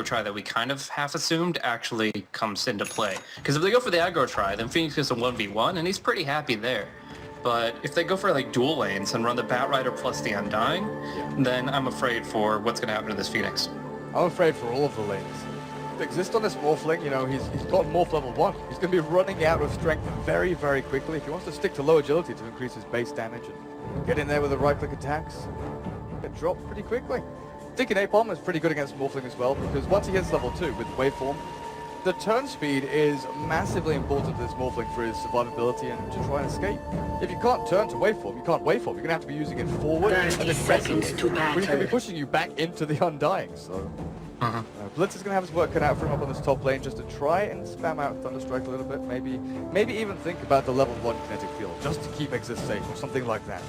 try that we kind of half assumed actually comes into play. Because if they go for the aggro try, then Phoenix gets a 1v1, and he's pretty happy there. But if they go for like dual lanes and run the Batrider plus the Undying, then I'm afraid for what's going to happen to this Phoenix. I'm afraid for all of the lanes. To exist on this Morphling, you know, he's got Morph level 1. He's going to be running out of strength very, very quickly. If he wants to stick to low agility to increase his base damage and get in there with the right-click attacks, get dropped pretty quickly. Thinking Napalm is pretty good against Morphling as well, because once he hits level 2 with Waveform, the turn speed is massively important to this Morphling for his survivability and to try and escape. If you can't turn to Waveform, you can't Waveform. You're going to have to be using it forward and aggressively, which can be pushing you back into the Undying. So Blitz is going to have his work cut out for him up on this top lane just to try and spam out Thunderstrike a little bit. Maybe even think about the level 1 kinetic field just to keep Exist safe or something like that.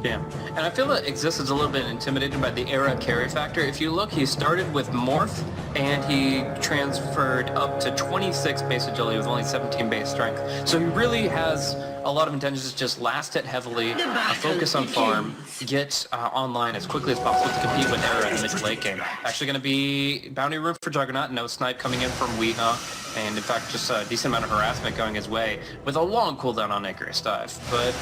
Yeah, and I feel that Exist is a little bit intimidated by the era carry factor. If you look, he started with Morph, and he transferred up to 26 base agility with only 17 base strength. So he really has a lot of intentions to just last it heavily, focus on farm, get online as quickly as possible to compete with Era in the mid to late game. Actually going to be bounty room for Juggernaut, no snipe coming in from Weeha, and in fact just a decent amount of harassment going his way with a long cooldown on Icarus Dive. But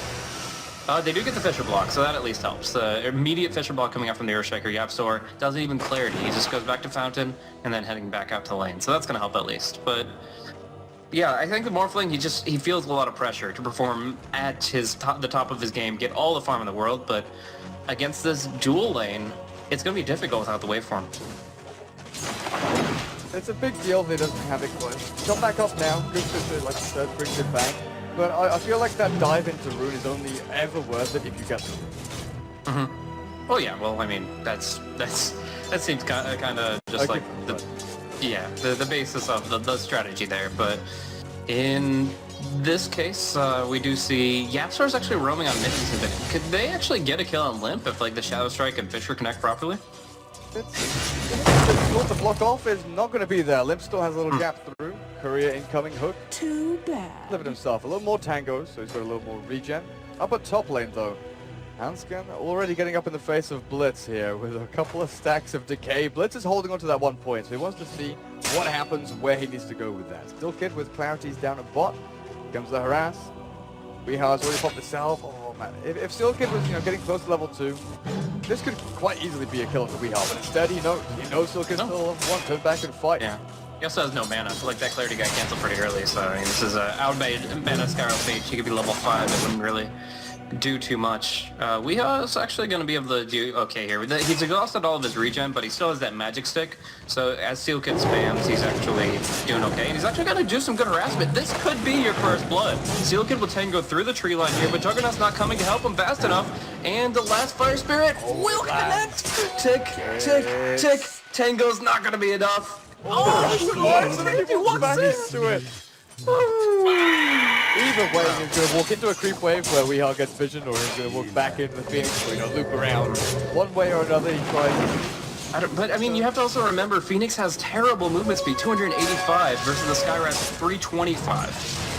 they do get the Fisher block, so that at least helps. The immediate Fisher block coming out from the Earthshaker, Yapstor doesn't even clarity. He just goes back to Fountain and then heading back out to lane. So that's going to help at least. But yeah, I think the Morphling, he feels a lot of pressure to perform at the top of his game, get all the farm in the world, but against this dual lane, it's going to be difficult without the waveform. It's a big deal that he doesn't have it close. Come back up now, good to, like you said, brings it back. But I feel like that dive into Rune is only ever worth it if you get the Rune. Oh yeah, well, I mean, that seems kind of just like the basis of the strategy there. But in this case, we do see Yapstar's actually roaming on Mittens a bit. Could they actually get a kill on Limp if like the Shadow Strike and Fisher connect properly? The block off is not going to be there. Limp still has a little gap through. Korea incoming hook. Too bad. Living himself a little more tangos, so he's got a little more regen. Up at top lane though, Hansken already getting up in the face of Blitz here with a couple of stacks of decay. Blitz is holding on to that 1 point, so he wants to see what happens, where he needs to go with that. Still Kid with clarities down at bot. Comes the harass. Weeha's already popped the salve. Oh man, if Steel Kid was getting close to level 2, this could quite easily be a kill for Weeha, but instead he knows Steel Kid's still level 1, turn back and fight. Yeah. He also has no mana, so like that clarity got canceled pretty early, so I mean this is a outmade mana Skyro Fate. He could be level 5, it wouldn't really do too much. Weeha is actually going to be able to do okay here. He's exhausted all of his regen, but he still has that magic stick, so as Steel Kid spams, he's actually doing okay, and he's actually going to do some good harassment. This could be your first blood. Steel Kid will tango through the tree line here, but Juggernaut's not coming to help him fast enough, and the last Fire Spirit will connect! Tick, tick, tick! Tango's not going to be enough. He wants back into it. Either way, he's going to walk into a creep wave where Weeha gets vision, or he's going to walk back into the Phoenix, or loop around. One way or another, he tries. But I mean, you have to also remember, Phoenix has terrible movement speed, 285 versus the Skyrat's 325.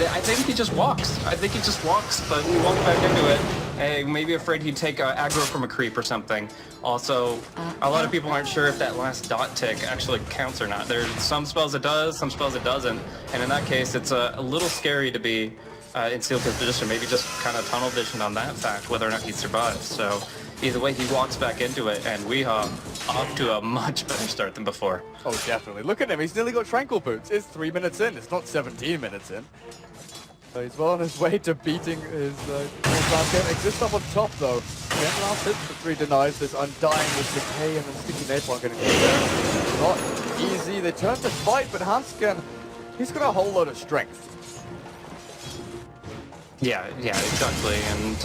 I think he just walks. But he walks back into it. Hey, maybe afraid he'd take aggro from a creep or something. Also, a lot of people aren't sure if that last dot tick actually counts or not. There's some spells it does, some spells it doesn't. And in that case, it's a little scary to be in Steel Kid's position. Maybe just kind of tunnel vision on that fact, whether or not he survives. So either way, he walks back into it, and Weeha off to a much better start than before. Oh, definitely. Look at him. He's nearly got Tranquil Boots. It's 3 minutes in. It's not 17 minutes in. So he's well on his way to beating his last game. Exists up on top, though. The last hit for 3 denies this Undying with Decay and then Sticky Napalm getting there. Not easy. They turn to fight, but Hansken, he's got a whole load of strength. Yeah, exactly, and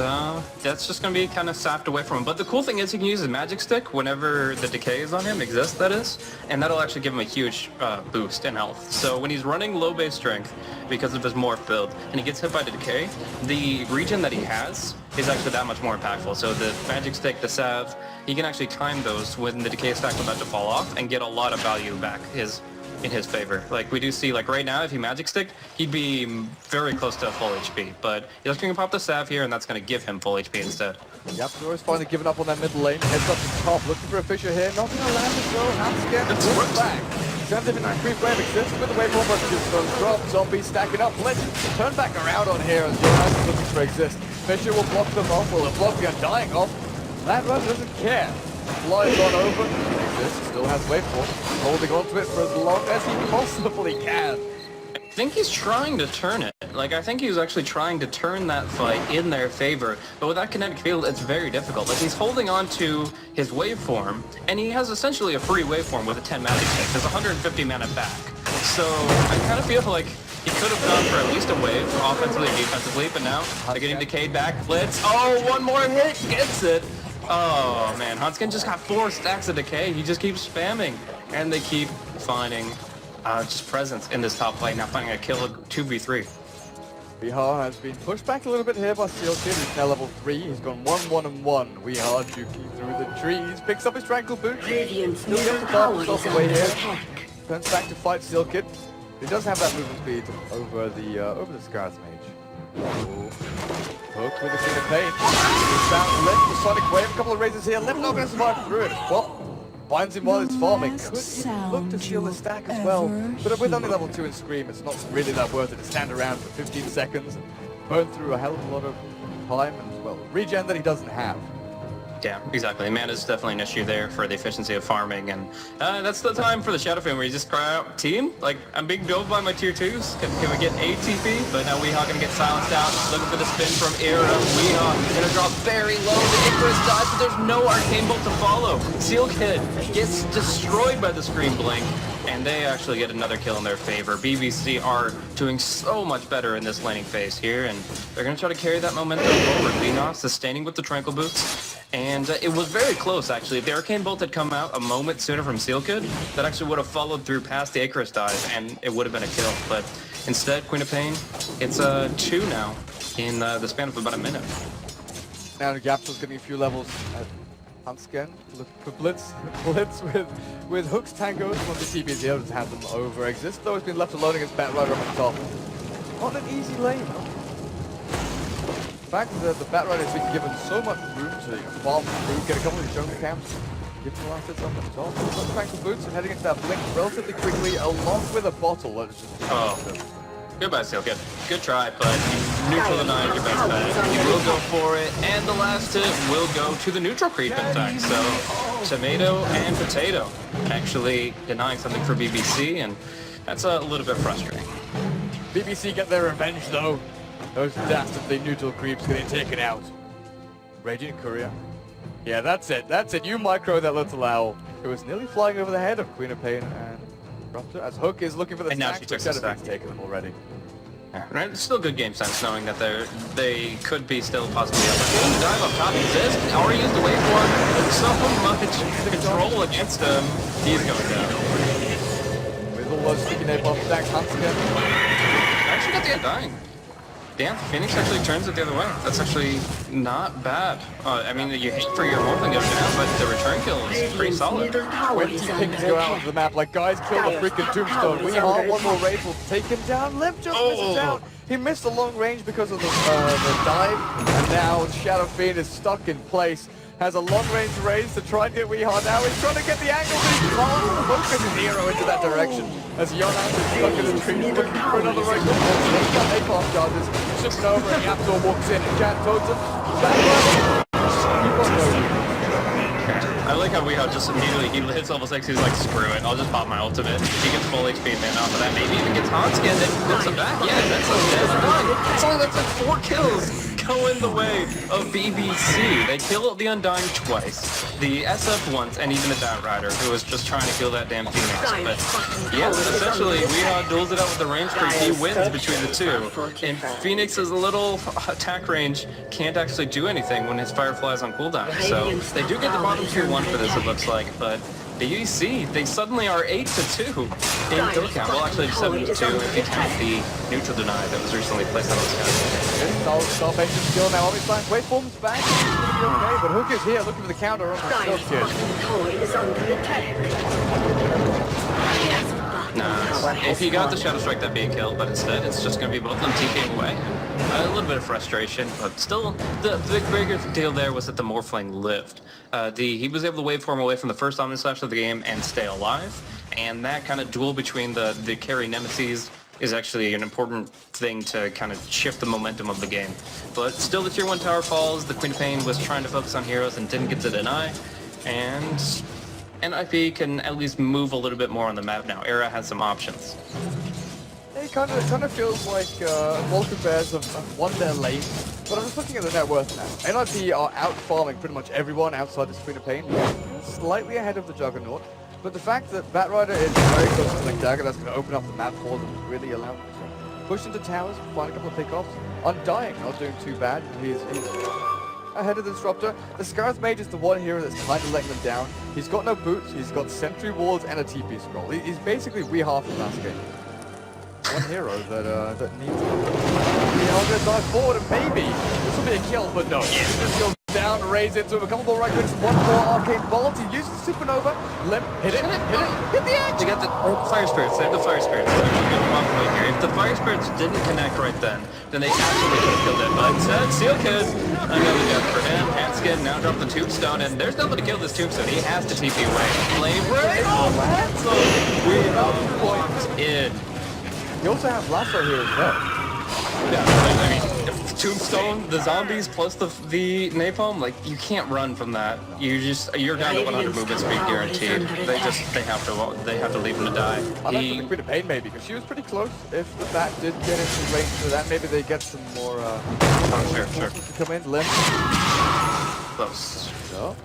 that's just going to be kind of sapped away from him. But the cool thing is he can use his magic stick whenever the decay is on him, exists that is, and that'll actually give him a huge boost in health. So when he's running low base strength because of his morph build, and he gets hit by the decay, the regen that he has is actually that much more impactful. So the magic stick, the salve, he can actually time those when the decay stack is about to fall off and get a lot of value back in his favor. Like we do see, like right now, if he magic sticked, he'd be very close to full HP. But he's just going to pop the salve here, and that's going to give him full HP instead. Yep, Dora's finally given up on that mid lane. Heads up to top, looking for a Fisher here. Not going to land as well. Hansken back. 79 creep wave exists with the waveform, but Tombstone drop, zombies stacking up, Blitz turn back around on here as Jonas is looking for exist. Fisher will block them off, will block the Undying off. That run doesn't care. Flies on over, Exist still has waveform, holding on to it for as long as he possibly can. I think he's trying to turn it. Like, I think he's actually trying to turn that fight in their favor, but with that kinetic field, it's very difficult. Like, he's holding on to his waveform, and he has essentially a free waveform with a 10 mana take. There's 150 mana back. So, I kind of feel like he could have gone for at least a wave, offensively and defensively, but now they're getting decayed back. Blitz, oh, one more hit, gets it. Oh, man, Huntskin just got 4 stacks of decay. He just keeps spamming, and they keep finding just presence in this top lane, now finding a kill at 2v3. Weehar has been pushed back a little bit here by Seal Kid. He's now level 3. He's gone 1-1-1. Weehar juking through the trees, picks up his Tranquil Boot. Radiant's He'll get middle the tower darkness off is the way under here. attack. Turns back to fight Seal Kid. He does have that movement speed over the Scar's Mage. Ooh. Hook with the Queen of Pain. He's found Lip, the Sonic Wave, a couple of raises here. Lip not going to survive through it. Well, finds him while it's farming. Could even look to steal the stack as well. But with only level 2 in Scream, it's not really that worth it to stand around for 15 seconds and burn through a hell of a lot of time and, well, regen that he doesn't have. Yeah, exactly. Mana is definitely an issue there for the efficiency of farming, and that's the time for the Shadow Fan where you just cry out, team, like, I'm being dove by my tier 2s. Can we get ATP? But now Weehawk gonna get silenced out, looking for the spin from Era. Weehawk gonna drop very low, the Icarus dies, but there's no Arcane Bolt to follow. Seal Kid gets destroyed by the Scream Blink, and they actually get another kill in their favor. BBC are doing so much better in this laning phase here, and they're gonna try to carry that momentum forward. Weehawk sustaining with the Tranquil Boots. And it was very close, actually. If the Arcane Bolt had come out a moment sooner from Seal Kid, that actually would have followed through past the Icarus dive, and it would have been a kill. But instead, Queen of Pain, it's 2 now in the span of about a minute. Now the Gapsel's getting a few levels at Huntskin. Look for Blitz. Blitz with hooks, tangos. Once the TB is able to have them over. Exist, though, has been left alone against Batrider up on top. Not an easy lane, though. In fact, the Batrider has been given so much room to farm through, get a couple of these jungle camps, give them the last hits on the top. Some Tranquil Boots and heading into that blink relatively quickly, along with a bottle that is just... Oh. Goodbye, Seal Kid. Good try, but neutral denied your best bet. He will go for it, and the last hit will go to the neutral creep attack. So, tomato and potato actually denying something for BBC, and that's a little bit frustrating. BBC get their revenge, though. Those dastardly neutral creeps getting taken out. Radiant Courier. Yeah, that's it. That's it. You micro that little owl. It was nearly flying over the head of Queen of Pain and Raptor as Hook is looking for the And now stack, she took but the stack. Shadowfane's taken them already. Yeah, right? It's still good game sense knowing that they could be still possibly up. The dive up top exists. Already used the waveform. There's so much control against him. He's going down. With all those sticky napalm stacks, Huntskin. Actually got the Undying. Damn, Phoenix actually turns it the other way. That's actually not bad. I mean, you hate for your Morphling to go down, but the return kill is pretty solid. When two pings go out onto the map, like, guys, kill the freaking Tombstone. Weehar, one more raid will take him down. Limp just misses out. He missed the long range because of the dive, and now Shadow Fiend is stuck in place. Has a long range raise to try and get Weehar now. He's trying to get the angle, but he can't. Focus his hero into that direction as Jonas is stuck in the trees looking for another right. He's got napalm charges. Shipping over and Yaptor walks in and Jan totes him. I like how Weehawk just immediately, he hits level 6, he's like, screw it, I'll just pop my ultimate. He gets full HP man off of that, maybe even gets Hanskin and puts him back. Yeah, that's a dead done. It's only that's like 4 kills going the way of BBC. They kill the Undying twice, the SF once, and even the Batrider, who was just trying to kill that damn Phoenix. But yeah, essentially, Weehawk duels it out with the range creep. He wins between the two, and Phoenix's little attack range can't actually do anything when his Firefly's on cooldown. So they do get the bottom 2-1 for this, it looks like, but BBC, they suddenly are 8-2 in kill count. Well, actually 7-2 if you count the neutral deny that was recently placed on this guy. Solid engine skill now. Obviously, waveform's back. It's going to be okay, but Hook is here looking for the counter on the Silk Nah, if he got the Shadow Strike, that'd be a kill, but instead it's just going to be both of them TKing away. A little bit of frustration, but still, the bigger deal there was that the Morphling lived. He was able to waveform away from the first Omni Slash of the game and stay alive, and that kind of duel between the carry nemesis is actually an important thing to kind of shift the momentum of the game. But still, the tier 1 tower falls. The Queen of Pain was trying to focus on heroes and didn't get to deny, and NIP can at least move a little bit more on the map now. Era has some options. It kind of feels like Vulcan Bears have won their lane, but I'm just looking at the net worth now. NIP are out farming pretty much everyone outside the Queen of Pain, slightly ahead of the Juggernaut. But the fact that Batrider is very close to Blink Dagger, that's going to open up the map for them, really allow them to push into towers, find a couple of pickoffs. Undying, not doing too bad. He's ahead of the Disruptor. The Scar's Mage is the one hero that's kind of letting them down. He's got no boots, he's got sentry wards and a TP scroll. He's basically half of last game. One hero that needs to I'm going to dive forward and maybe this will be a kill, but no. He just goes down, raise into him, a couple more right clicks, one more arcane bolt. He uses the Supernova, limp, hit the edge! They got the Fire Spirits, they have the Fire Spirits. They're going to walk away here. If the Fire Spirits didn't connect right then they absolutely could have killed it. But instead, Seal Kid, another death for him. Hanskin now dropped the Tombstone, and there's nothing to kill this Tombstone. He has to TP away. Flame Ray! Oh, Lasso! We are locked in. You also have Lasso here as well. Yeah, I mean, Tombstone, the zombies, plus the napalm, like, you can't run from that. You're down to 100 movement speed guaranteed. They have to leave him to die. I like the Queen of Pain maybe, because she was pretty close. If the bat did get into range for that, maybe they get some more sure. to come in. Limp. Close. No.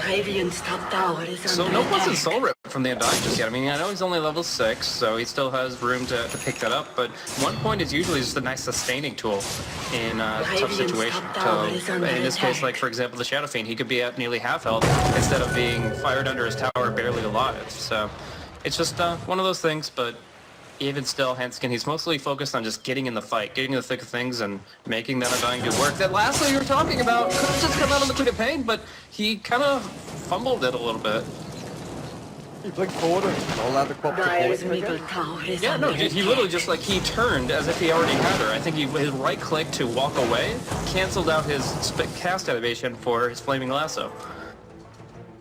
Radiant's top tower is under So no attack. wasn't soul rip from the Undying just yet. I mean, I know he's only level 6, so he still has room to pick that up, but 1 point is usually just a nice sustaining tool in a tough situation. So in this case, like for example, the Shadow Fiend, he could be at nearly half health instead of being fired under his tower barely alive. So it's just one of those things, but even still, Hanskin, he's mostly focused on just getting in the fight, getting in the thick of things, and making that Undying do work. That last thing you were talking about could have just come out on the Queen of Pain, but he kind of fumbled it a little bit. He blinked forward and allowed the crop to Dire's pull middle it. tower is Yeah, no, under he attack. literally just like, he turned as if he already had her. I think his right click to walk away canceled out his cast animation for his Flaming Lasso.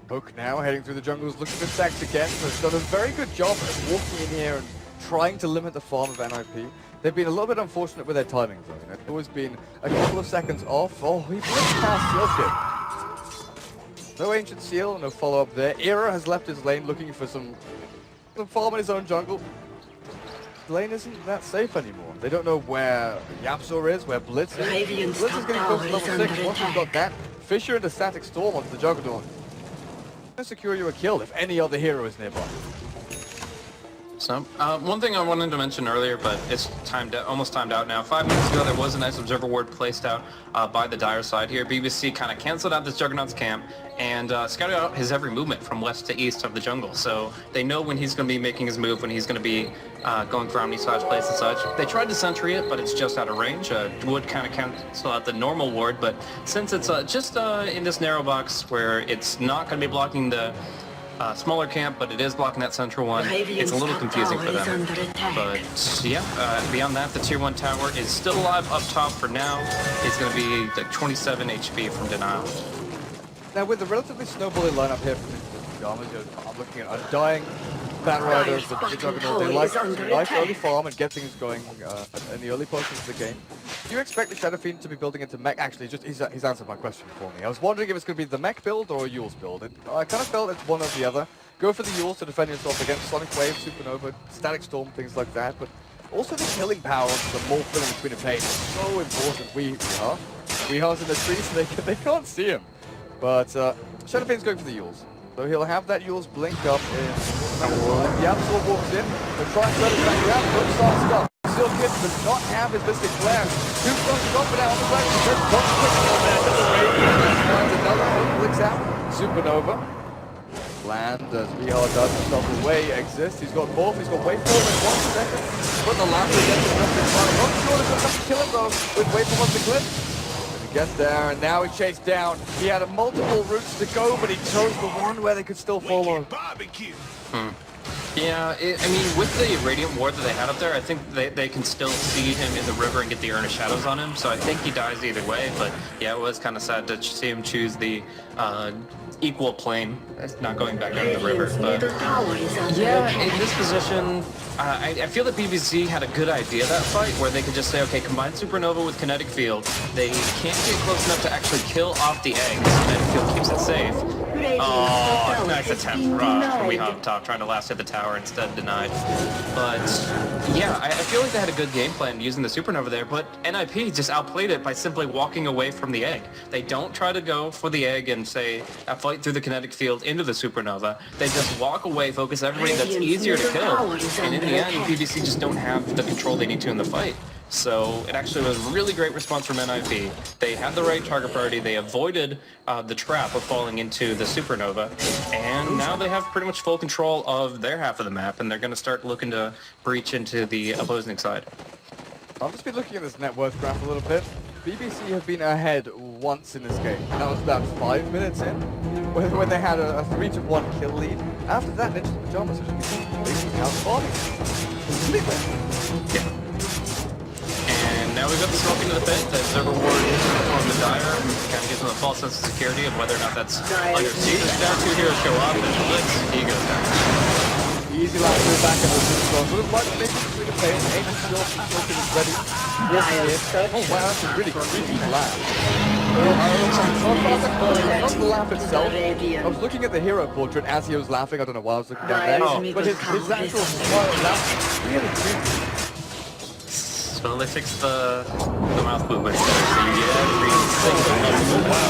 Hook now heading through the jungles, looking for stacks again. So it's done a very good job of walking in here and trying to limit the farm of NIP. They've been a little bit unfortunate with their timing though. You know, it's always been a couple of seconds off. Oh, he blinked past Seal Kid. No Ancient Seal, no follow-up there. Era has left his lane looking for some farm in his own jungle. The lane isn't that safe anymore. They don't know where Yapsor is, where Blitz is. Radiant's Blitz is top getting close tower to is level 6. under Once he's got that, Fisher into Static Storm onto the Juggernaut. Can secure you a kill if any other hero is nearby. So, one thing I wanted to mention earlier, but it's almost timed out now. 5 minutes ago, there was a nice observer ward placed out by the Dire side here. BBC kind of canceled out this Juggernaut's camp and scouted out his every movement from west to east of the jungle. So they know when he's going to be making his move, when he's going to be going for Omni-Slash plays and such. They tried to sentry it, but it's just out of range. Would kind of cancel out the normal ward, but since it's just in this narrow box where it's not going to be blocking the smaller camp, but it is blocking that central one. It's a little confusing for them. But yeah, beyond that, the tier 1 tower is still alive up top for now. It's going to be like 27 HP from Denial. Now with the relatively snowballing lineup here from the Gamers, I'm looking at Undying, Batriders, the Juggernaut. They like nice early farm and get things going in the early portions of the game. Do you expect the Shadow Fiend to be building into mech? Actually, he's answered my question for me. I was wondering if it's going to be the mech build or a Yule's build. I kind of felt it's one or the other. Go for the Yules to defend yourself against Sonic Wave, Supernova, Static Storm, things like that. But also the killing power of the more filling between the pain is so important. Weehar's in the trees, so they can't see him. But Shadow Fiend's going for the Yules. So he'll have that Yules blink up in the Absol walks in. They'll try and throw it back around. Good start stuff. Seal Kid does not have his Mystic Flare. Two flashes off and out on the back. There's one quick on there. Doesn't rage. Finds another. Blinks out. Supernova. Land as Weehar does himself away exists. He's got both. He's got Wave Forward in 1 second. But the last against the nothing. Not sure if enough to kill him though with Wave Forward the clip. Gets there, and now he chased down. He had multiple routes to go, but he chose the one where they could still follow. Yeah, I mean, with the Radiant Ward that they had up there, I think they can still see him in the river and get the Urn of Shadows on him, so I think he dies either way, but yeah, it was kind of sad to see him choose the equal plane. It's not going back down the river, Radiant's but middle tower is under yeah, attack. in this position, I feel that BBC had a good idea that fight, where they could just say, okay, combine Supernova with Kinetic Field. They can't get close enough to actually kill off the eggs. Kinetic Field keeps it safe. Oh, nice attempt from we up top, trying to last hit the tower, instead denied. But yeah, I feel like they had a good game plan using the Supernova there, but NIP just outplayed it by simply walking away from the egg. They don't try to go for the egg and say, fight through the Kinetic Field into the Supernova. They just walk away, focus everybody that's easier to kill, and in the end, PBC just don't have the control they need to in the fight. So it actually was a really great response from NIP. They had the right target priority, they avoided the trap of falling into the Supernova, and now they have pretty much full control of their half of the map, and they're going to start looking to breach into the opposing side. I've just been looking at this net worth graph a little bit. BBC have been ahead once in this game, and that was about 5 minutes in, when they had a 3-1 kill lead. After that, Ninja's Pajamas have just been completely outspotted. Yeah. And now we've got the smoke into the pit. The observer ward on the Dire kind of gives them a false sense of security of whether or not that's under siege. Now two heroes show up, and Blitz, he goes down. Easy last move back into the zone. Would have liked to make it between the pain. Aiming still, Silken is ready. Walking in. Oh wow, that's a really creepy laugh. Not the laugh itself. I was looking at the hero portrait as he was laughing. I don't know why I was looking down there. But his actual smile laugh really creepy. So they fixed the mouth movement there, so you get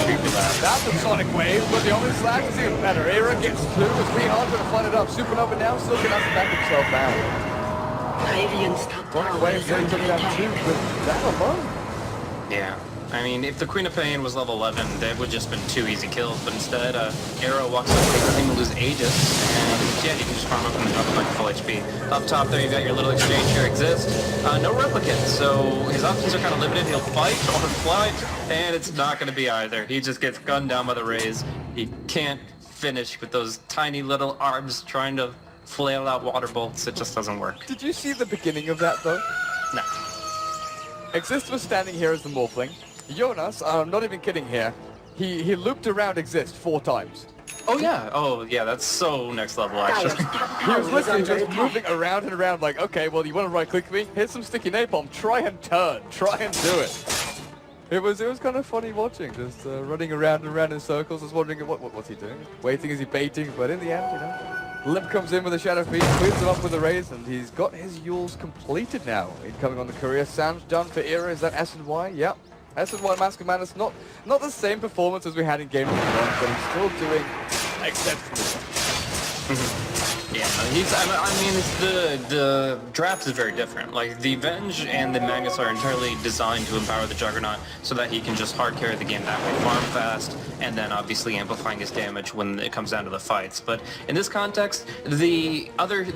creepy laugh. That's a sonic wave, but the only slash is even better. Era gets through, it's pretty hard to find it up. Supernova now still gonna have to back himself out. Radiant's top Running tower away is and getting under took down two attack. with that alone. Yeah. I mean, if the Queen of Pain was level 11, that would just been 2 easy kills, but instead, Arrow walks up, takes the thing to lose Aegis, and yeah, you can just farm up in the top of like full HP. Up top there, you got your little exchange here, Exist. No replicant, so his options are kind of limited. He'll fight or fly, and it's not going to be either. He just gets gunned down by the rays. He can't finish with those tiny little arms trying to flail out water bolts. It just doesn't work. Did you see the beginning of that though? No. Exist was standing here as the Morphling. Jonas, I'm not even kidding here, he looped around Exist 4 times. Oh yeah, that's so next level actually. He was literally just moving around and around like, okay, well you want to right click me? Here's some sticky napalm, try and turn, try and do it. It was kind of funny watching, just running around and around in circles, just wondering what's he doing? Waiting, is he baiting? But in the end, you know, Limp comes in with a Shadow Feed, cleans him up with the raise, and he's got his Yules completed now. Incoming on the courier, Sam's done for Era, is that S&Y? Yep. S&Y Mask of Madness, not the same performance as we had in Game of Thrones, but he's still doing exceptionally. Yeah, I mean, the draft is very different. Like, the Venge and the Magus are entirely designed to empower the Juggernaut so that he can just hard carry the game that way, farm fast, and then obviously amplifying his damage when it comes down to the fights. But in this context, the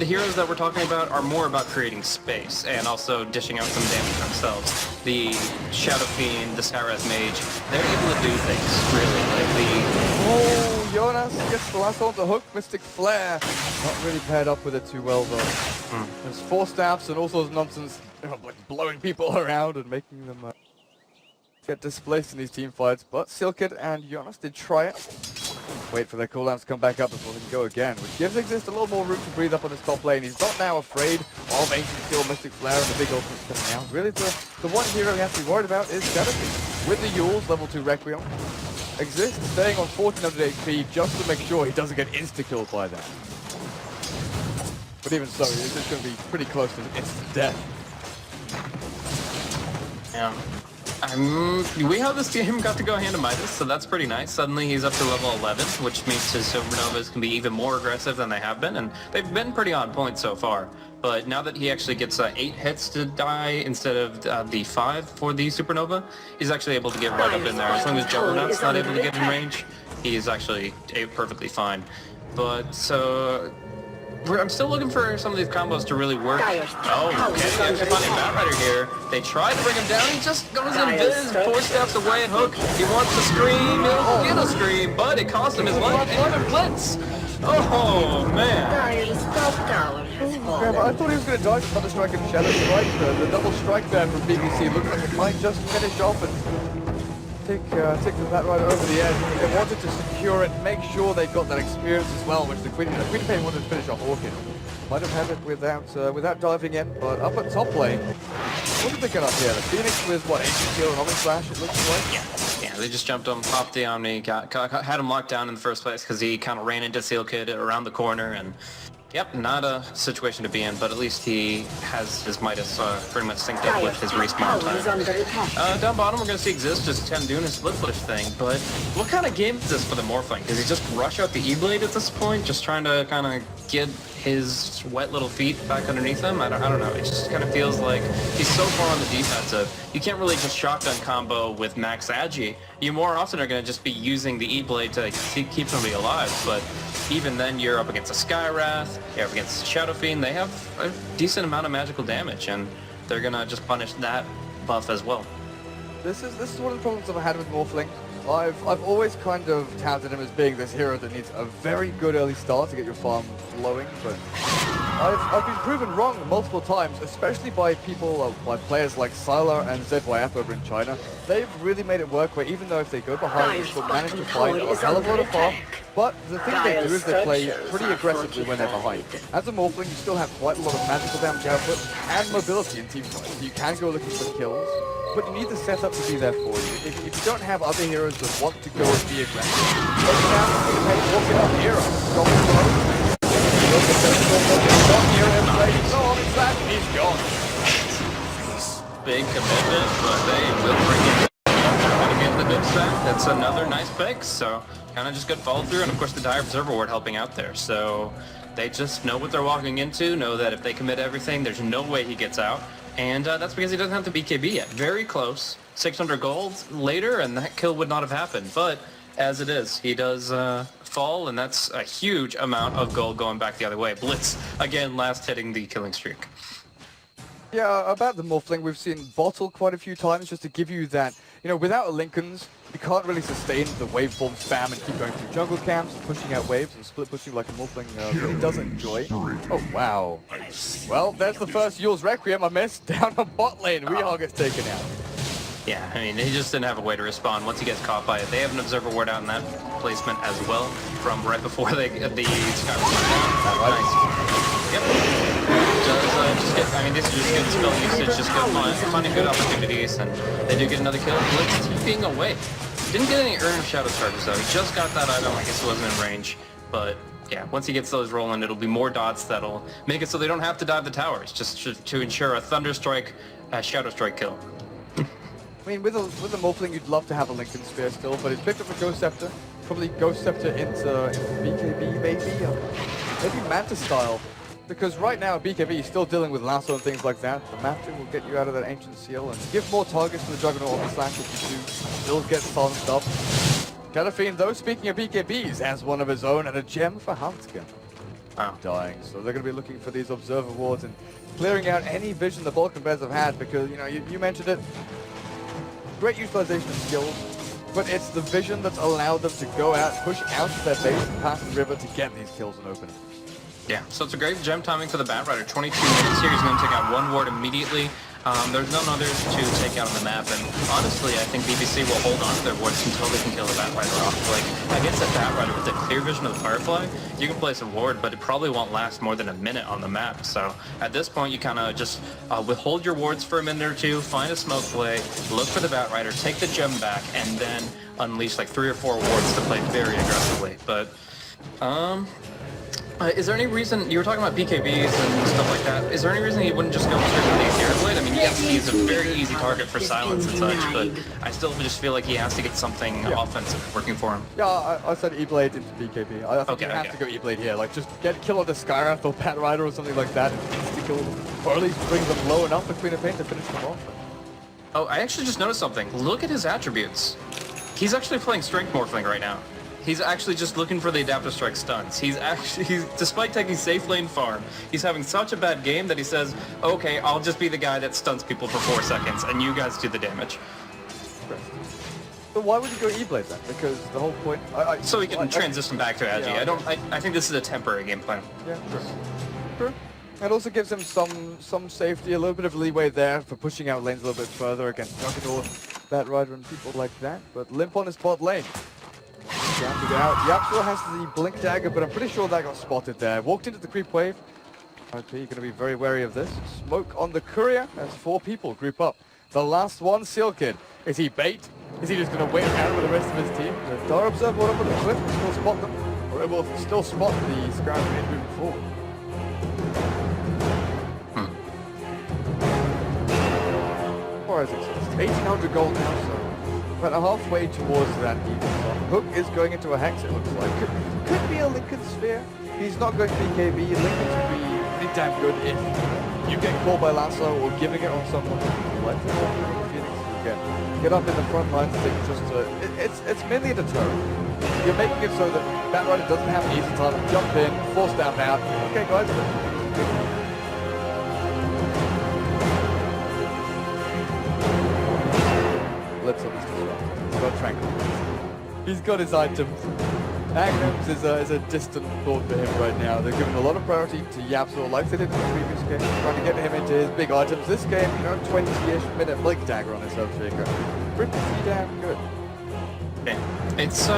heroes that we're talking about are more about creating space and also dishing out some damage themselves. The Shadow Fiend, the Skyrath Mage, they're able to do things, really. Like Oh, Jonas gets the last one to hook, Mystic Flare. Not really paired up with it too well though. There's 4 staffs and all sorts of nonsense, like blowing people around and making them get displaced in these team fights. But Silkid and Jonas did try it. Wait for their cooldowns to come back up before they can go again, which gives Exist a little more room to breathe up on his top lane. He's not now afraid of Ancient Steel, Mystic Flare, and the big ultimate coming out. Really, the one hero he has to be worried about is Shadow Fiend. With the Yules, level 2 Requiem. Exist staying on 1400 HP just to make sure he doesn't get insta-killed by that. But even so, it's just going to be pretty close to instant death. Yeah. We have this game got to go hand to Midas, so that's pretty nice. Suddenly he's up to level 11, which means his Supernovas can be even more aggressive than they have been, and they've been pretty on point so far. But now that he actually gets 8 hits to die instead of the 5 for the Supernova, he's actually able to get right up in there. As long as Juggernaut's not able to get in range, he's actually perfectly fine. But so I'm still looking for some of these combos to really work. Oh, okay, actually finding Batrider here. They tried to bring him down, he just goes in Viz, 4 steps away and hook. He wants to scream, he'll get a scream, but it cost him his life and a blitz. Oh, man. Dire's top tower has fallen. I thought he was going to dodge Thunderstrike and Shadow Strike. The double strike there from BBC looked like it might just finish off and take the Bat Rider over the edge. They wanted to secure it, make sure they got that experience as well, which the Queen of Pain wanted to finish a Hawking. Might have had it without diving in, but up at top lane, what did they get up here? The Phoenix with what, 80 kill and Omni Flash, it looks like? Yeah, they just jumped him, popped the Omni, had him locked down in the first place because he kind of ran into Seal Kid around the corner, and yep, not a situation to be in, but at least he has his Midas pretty much synced up with his respawn time. Down bottom, we're going to see Exist just kind of doing his split push thing, but what kind of game is this for the Morphling? Does he just rush out the E-Blade at this point, just trying to kind of get his wet little feet back underneath him? I don't know, it just kind of feels like he's so far on the defensive. You can't really just shotgun combo with Max Agi. You more often are going to just be using the E-Blade to keep somebody alive, but even then you're up against a Skywrath, you're up against Shadow Fiend. They have a decent amount of magical damage, and they're going to just punish that buff as well. This is one of the problems I've had with Morphling. I've always kind of touted him as being this hero that needs a very good early start to get your farm flowing, but I've been proven wrong multiple times, especially by people, by players like Sylar and ZYF over in China. They've really made it work where even though if they go behind, they still manage to fight a hell of a lot of farm, but the thing they do is they play pretty aggressively when they're behind. As a Morphling, you still have quite a lot of magical damage output and mobility in team fights, so you can go looking for kills. But you need the setup to be there for you. If you don't have other heroes that want to go and be aggressive, look down and walking up hero. He's gone. Big commitment, but they will bring it in. Trying to get the dip stack. That's another nice pick, so kind of just good follow through, and of course the Dire Observer Ward helping out there. So they just know what they're walking into, know that if they commit everything, there's no way he gets out. And that's because he doesn't have the BKB yet. Very close. 600 gold later, and that kill would not have happened. But as it is, he does fall, and that's a huge amount of gold going back the other way. Blitz, again, last hitting the killing streak. Yeah, about the Morphling, we've seen Bottle quite a few times just to give you that, you know, without a Linken's, you can't really sustain the waveform spam and keep going through jungle camps, pushing out waves and split pushing like a Morphling really does enjoy. Oh, wow. Well, there's the first Yule's Requiem I missed down on bot lane. Weehawk gets taken out. Yeah, I mean, he just didn't have a way to respond once he gets caught by it. They have an Observer Ward out in that placement as well from right before they get the Skyward down. Nice. Yep. Just get, I mean, this is just good spell usage, just good finding good opportunities, and they do get another kill. Blitz TPing away. Didn't get any Urn of Shadow Charges though. He just got that item. I guess it wasn't in range, but yeah, once he gets those rolling, it'll be more dots that'll make it so they don't have to dive the towers, just to ensure a Thunder Strike, Shadow Strike kill. I mean, with a Morphling, you'd love to have a Linken Sphere still, but he's picked up a Ghost Scepter. Probably Ghost Scepter into BKB, maybe Manta style. Because right now, BKB is still dealing with lasso and things like that. The Manta will get you out of that Ancient Seal and give more targets to the Juggernaut on the slash if you do. Still get silenced up. Cataphiend, though, speaking of BKBs, has one of his own and a gem for Huntskin. Wow. Dying. So they're going to be looking for these Observer Wards and clearing out any vision the Balkan Bears have had because, you know, you mentioned it. Great utilization of skills, but it's the vision that's allowed them to go out, push out of their base and past the river to get these kills and open. Yeah, so it's a great gem timing for the Bat Rider. 22 minutes here. He's going to take out one ward immediately. There's none others to take out on the map, and honestly, I think BBC will hold on to their wards until they can kill the Bat Rider off. Like, against a Bat Rider with the clear vision of the Firefly, you can place a ward, but it probably won't last more than a minute on the map. So at this point, you kind of just withhold your wards for a minute or two, find a smoke play, look for the Bat Rider, take the gem back, and then unleash like 3 or 4 wards to play very aggressively. But, is there any reason, you were talking about BKBs and stuff like that, is there any reason he wouldn't just go straight to the Air Blade? I mean, yes, he's a very easy target for silence and such, but I still just feel like he has to get something offensive working for him. Yeah, I said E-Blade into BKB. I think you have to go E-Blade here, like just get kill on the Skywrath or Bat Rider or something like that and insta-kill them, or at least bring them low enough for Queen of Pain to finish them off. Oh, I actually just noticed something. Look at his attributes. He's actually playing Strength Morphling right now. He's actually just looking for the Adaptive Strike stuns. He's despite taking safe lane farm, he's having such a bad game that he says, okay, I'll just be the guy that stuns people for 4 seconds, and you guys do the damage. But why would you go E-Blade then? Because the whole point... so he can transition back to Agi. Yeah, I think this is a temporary game plan. Yeah, sure. It also gives him some safety, a little bit of leeway there for pushing out lanes a little bit further against Juggernaut. Batrider and people like that, but Limp on his bot lane. Camping out. Yapsor has the blink dagger, but I'm pretty sure that got spotted there. Walked into the creep wave. RP going to be very wary of this. Smoke on the courier as 4 people group up. The last one, Seal Kid. Is he bait? Is he just going to wait around with the rest of his team? The Star Observer will up on the cliff will still spot them, or it will still spot the Scourge Grenade moving forward. 1800 gold now, so about halfway towards that even. Hook is going into a Hex, it looks like. Could be a Lincoln Sphere. He's not going to be KB. Lincoln could be pretty damn good if you get caught by Lasso or giving it on someone. Like Phoenix, you get up in the front line. It's mainly a deterrent. You're making it so that Batrider doesn't have an easy time. Jump in, force down out. Okay, guys. Let's on this disrupt. He's got Tranquilizer. He's got his items. Agnums is a distant thought for him right now. They're giving a lot of priority to Yapsor like they did in the previous game, trying to get him into his big items. This game, 20-ish minute blink dagger on his Earthshaker. Pretty damn good. Yeah. It's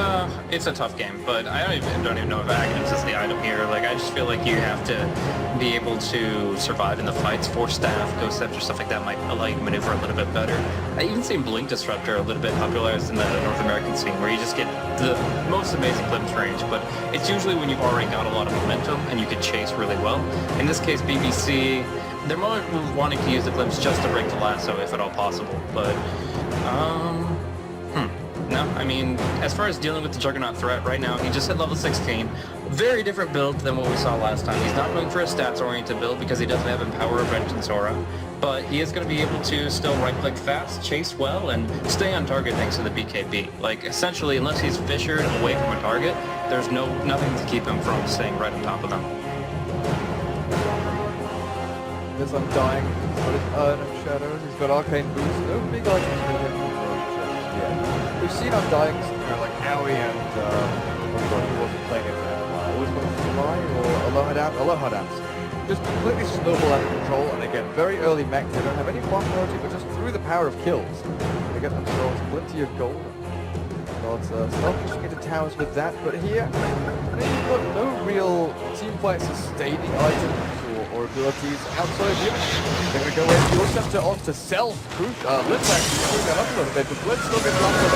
a tough game, but I don't even know if Agnus is the item here. Like, I just feel like you have to be able to survive in the fights. Force Staff, Ghost Scepter, stuff like that might allow you to maneuver a little bit better. I even seen Blink Disruptor a little bit popularized in the North American scene, where you just get the most amazing glimpse range, but it's usually when you've already got a lot of momentum and you can chase really well. In this case, BBC, they're more wanting to use the glimpse just to break the lasso if at all possible, but no, I mean, as far as dealing with the Juggernaut threat right now, he just hit level 16. Very different build than what we saw last time. He's not going for a stats-oriented build because he doesn't have Empower or Vengeance Aura, but he is going to be able to still right-click fast, chase well, and stay on target thanks to the BKB. Like, essentially, unless he's fissured away from a target, there's nothing to keep him from staying right on top of them. This Undying, he's got his Urn of Shadows, he's got Arcane Boost, no big items for him. We've seen Undying, like Howie and, oh god, he wasn't playing it for a while. Always got to Fly or Aloha Dance. Just completely snowball out of control, and they get very early mech. They don't have any farm priority, but just through the power of kills, they get themselves plenty of gold. God's start pushing into towers with that, but here, you've got no real team fight sustaining items or abilities outside of you. They're going to go in, Dual Scepter onto Self. Let's actually bring that up a little bit, but let's still get lots of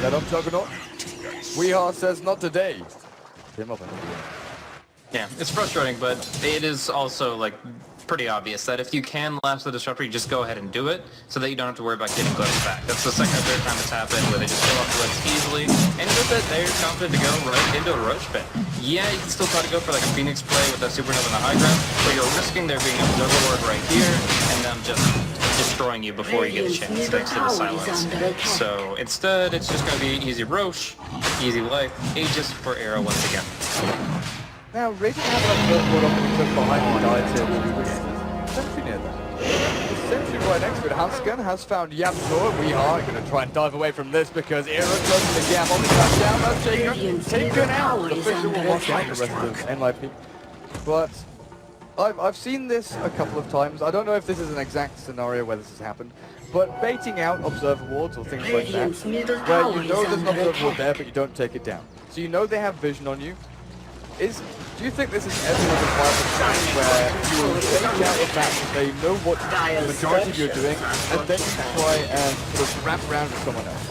that on Juggernaut. Weehaw says not today. Him up another one. Yeah, it's frustrating, but it is also, like, pretty obvious that if you can last the Disruptor, you just go ahead and do it, so that you don't have to worry about getting glimpse back. That's the second or third time it's happened, where they just kill off glimpse easily, and with it, they're confident to go right into a Roach Pit. Yeah, you can still try to go for like a Phoenix play with that Supernova on the high ground, but you're risking there being a Observer Ward right here, and them just destroying you before you get a chance, thanks to the silence. So instead, it's just going to be easy Roche, easy life, Aegis for Arrow once again. Now, Raging has a Ward up and behind the dive here. Sentry near there. The Sentry right next to it. Hansken has found Yapsor. We are going to try and dive away from this because Era closing the gap on the touchdown. That's taken out. The Fisher will watch out the rest of NYP. But I've seen this a couple of times. I don't know if this is an exact scenario where this has happened, but baiting out Observer Wards or things like that, where you know there's an Observer Ward there, but you don't take it down. So you know they have vision on you. Do you think this is ever a viable chance where you will take out the fact that they know what the majority of you're doing, and then you try and sort of wrap around with someone else?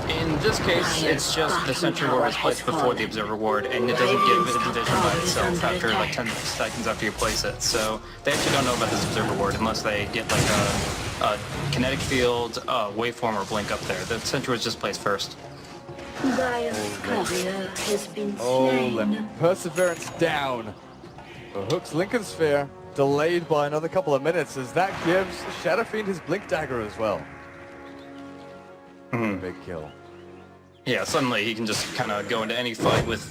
In this case, it's just the Sentry Ward is placed before the Observer Ward, and it doesn't give it vision by itself after like 10 seconds after you place it. So they actually don't know about this Observer Ward unless they get like a kinetic field, waveform, or blink up there. The Sentry was just placed first. Slain. Perseverance down. The Hook's Lincoln Sphere delayed by another couple of minutes as that gives Shadow Fiend his Blink Dagger as well. Big kill. Yeah, suddenly he can just kind of go into any fight with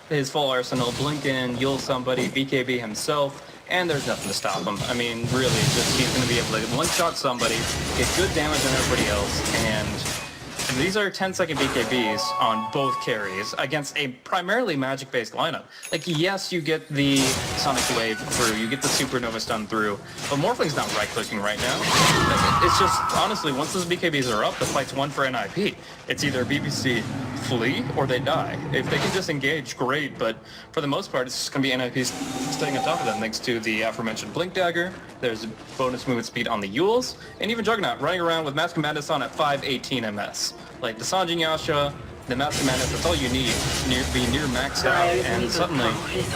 his full arsenal, blink in, Yule somebody, BKB himself, and there's nothing to stop him. I mean, really, just he's going to be able to one-shot somebody, get good damage on everybody else, and these are 10-second BKBs on both carries against a primarily magic-based lineup. Like, yes, you get the Sonic Wave through, you get the Supernova stun through, but Morphling's not right-clicking right now. It's just, honestly, once those BKBs are up, the fight's won for NIP. It's either BBC flee or they die. If they can disengage, great, but for the most part, it's just going to be NIP staying on top of them thanks to the aforementioned Blink Dagger. There's bonus movement speed on the Yules, and even Juggernaut running around with Mask of Madness on at 518 MS. Like, the Sanjin Yasha, the Mask of Madness, that's all you need. Be near maxed out, and suddenly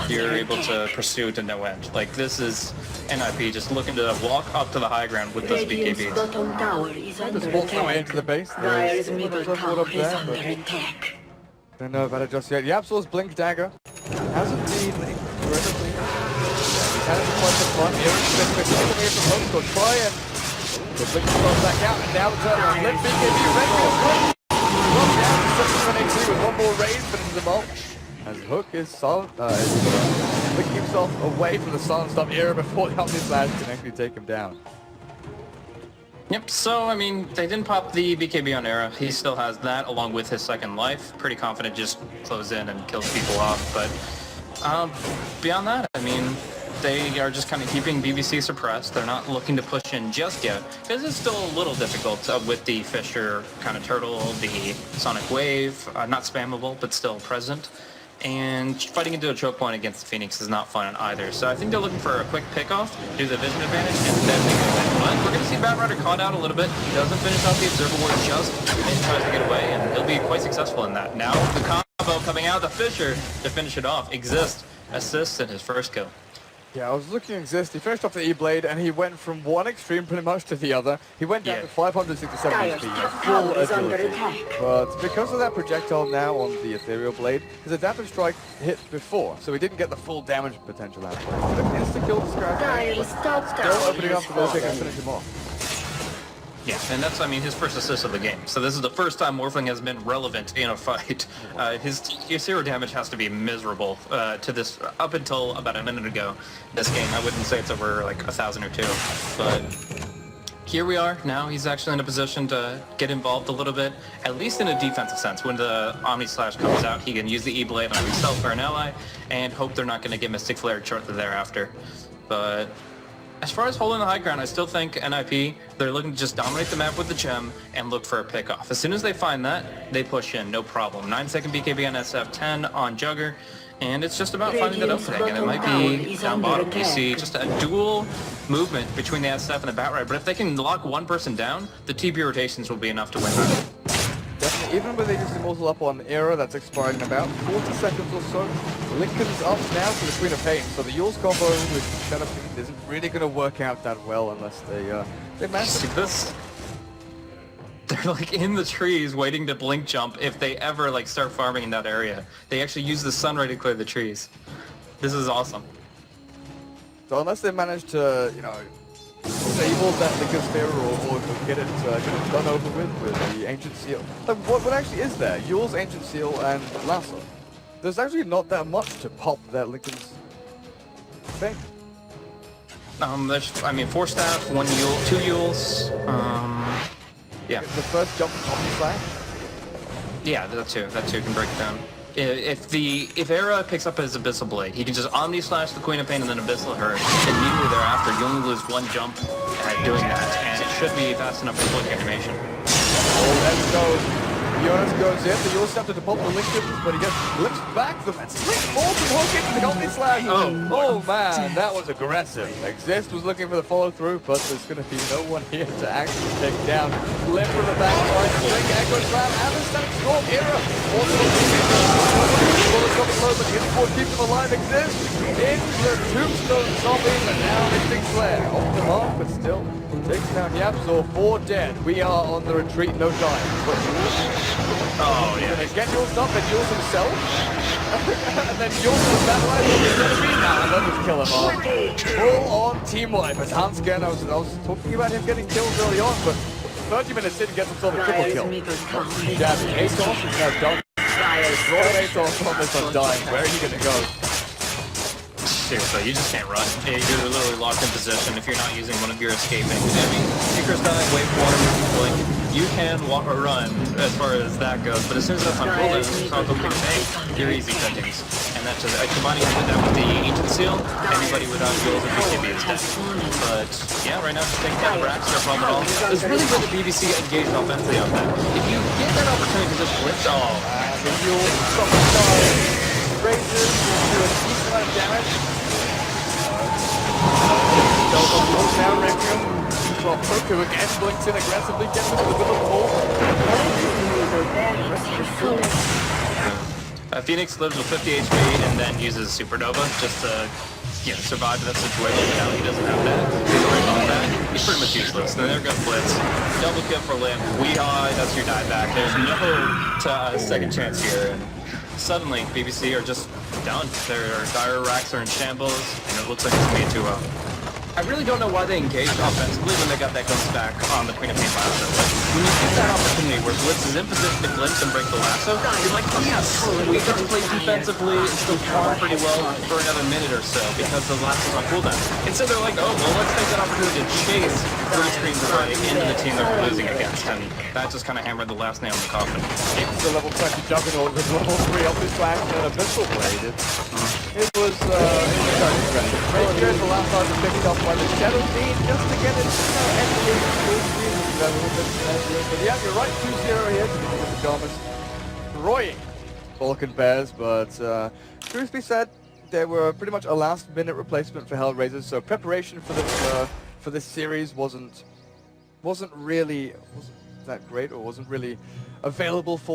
you're able to pursue to no end. Like, this is NIP just looking to walk up to the high ground with those BKBs. Bottom tower is under Just walk my way into the base. Dire's There's middle someone tower up is there, under but attack. don't know about it just yet. Yapsor's Blink Dagger hasn't been incredibly... He's had quite some fun. Aaron's been quickly here from home, so try and... The Blink goes back out, and now the turn on Limp BKB ready to go. Drop down to 7-1-8-3 with one more raise, finishes him off. As Hook is silent, licking himself away from the silent stop era before the Omni Slash can actually take him down. Yep, so, I mean, they didn't pop the BKB on Era. He still has that along with his second life. Pretty confident just close in and kills people off, but beyond that, I mean, they are just kind of keeping BBC suppressed. They're not looking to push in just yet, because it's still a little difficult with the Fisher kind of turtle, the Sonic Wave, not spammable, but still present. And fighting into a choke point against the Phoenix is not fun either. So I think they're looking for a quick pickoff, do the vision advantage, and then they go in. But we're going to see Bad Rider caught out a little bit. He doesn't finish off the Observer Ward just, and tries to get away, and he'll be quite successful in that. Now the combo coming out, the Fisher to finish it off. Exist assists in his first kill. Yeah, I was looking at Exist. He finished off the E-Blade, and he went from one extreme pretty much to the other. He went down to 567 HP, full agility. But because of that projectile now on the Ethereal Blade, his Adaptive Strike hit before, so he didn't get the full damage potential out of it. But an insta-kill to scratch, still opening up the Vortex and finish him off. Yeah, and that's, I mean, his first assist of the game. So this is the first time Morphling has been relevant in a fight. His zero damage has to be miserable to this, up until about a minute ago. This game, I wouldn't say it's over like 1,000 or 2, but here we are. Now he's actually in a position to get involved a little bit, at least in a defensive sense. When the Omni Slash comes out, he can use the E-Blade on himself or an ally, and hope they're not going to get Mystic Flare shortly thereafter. But as far as holding the high ground, I still think NIP, they're looking to just dominate the map with the gem and look for a pickoff. As soon as they find that, they push in, no problem. 9-second BKB on SF, 10 on Jugger, and it's just about finding that opening, and it might be down bottom. You see just a dual movement between the SF and the Batrider, but if they can lock one person down, the TP rotations will be enough to win that. Definitely, even with Aegis Immortal up on Era, that's expiring in about 40 seconds or so. Lincoln's up now to the Queen of Pain, so the Yules combo with Shadow Fiend isn't really going to work out that well unless they manage to... this. They're like in the trees waiting to blink jump if they ever like start farming in that area. They actually use the sun ray to clear the trees. This is awesome. So unless they manage to, you know, disable that Lincoln Sphere or get it done over with the Ancient Seal. Like, what actually is there? Yule's Ancient Seal and Lasso. There's actually not that much to pop that Lincoln's thing. There's, I mean, 4 staff, 1 Yule, 2 Yules. Yeah. The first jump is Omni Slash. Yeah, that too can break down. If Era picks up his Abyssal Blade, he can just Omni Slash the Queen of Pain and then Abyssal her. Immediately thereafter, you only lose 1 jump doing that, and it should be fast enough for Blink animation. Oh, let's go. Jonas goes in, the Yules have to pop the Lincolns, but he just flips back the fence. More from Hook into the Omni Slash. Oh man, that was aggressive. Exist was looking for the follow-through, but there's going to be no one here to actually take down. Flip from the back line, Blink, Echo Slam, and the Static Storm Era. Also, coming low, but the Import keeps him alive. Exist in the Tombstone Zombie, and now Mystic Flare. Off the mark, but still takes down Yapsor, 4 dead. We are on the retreat, no dying. But oh, yeah. Gonna get Yules up, then Yules himself. And then Yules with that line, he's gonna be now, and then just kill him off. Full on team wipe, as Hansken, I was talking about him getting killed early on, but 30 minutes in, gets himself a triple kill. Jabby, Atos is now done. Roll Atos on this undying, where are you gonna go? Seriously, you just can't run. You're literally locked in position if you're not using one of your escaping. I mean, Seeker's die, Waveform, Blink. you can walk or run as far as that goes, but as soon as that's on cooldown, it's not going to you're easy pickings. And that's just, combining that with the D2CL, anybody without jewels or BKB is dead. But yeah, right now just taking down Brax, no problem at all. It's really where the BBC engaged offensively out there. If you get that opportunity to just blitz, The Yule from the side raises into a decent amount of damage. Double pulls down Requiem. Well, Poku again blinks in aggressively, gets into the middle of the hole. Phoenix lives with 50 HP and then uses Supernova just to survive that situation. Now he doesn't have that. He's already on that. He's pretty much useless. And there goes Blitz. Double kill for Limb. That's your dieback. There's no second chance here. And suddenly, BBC are just done. Their dire racks are in shambles, and it looks like it's going to be a 2-0. I really don't know why they engaged offensively when they got that gun stack on the Queen of Pain lasso. Like, when you get that opportunity where Blitz is in position to glimpse and break the lasso, you're like, yes, we get to play defensively and still farm pretty well for another minute or so because the lasso's on cooldown. Instead they're like, oh, well, let's take that opportunity to chase three screens away into the team that we're losing against. And that just kind of hammered the last nail in the coffin. It's the level 20 juggernaut with level 3 up his back and a missile blade. It was Rangers the last time to pick it up by the Shadow Fiend just to get it entering full screen level. But yeah, you're right, 2-0 here to the Garments. Destroying Balkan Bears, but truth be said, they were pretty much a last-minute replacement for Hellraisers, so preparation for this series wasn't really that great, or wasn't really available for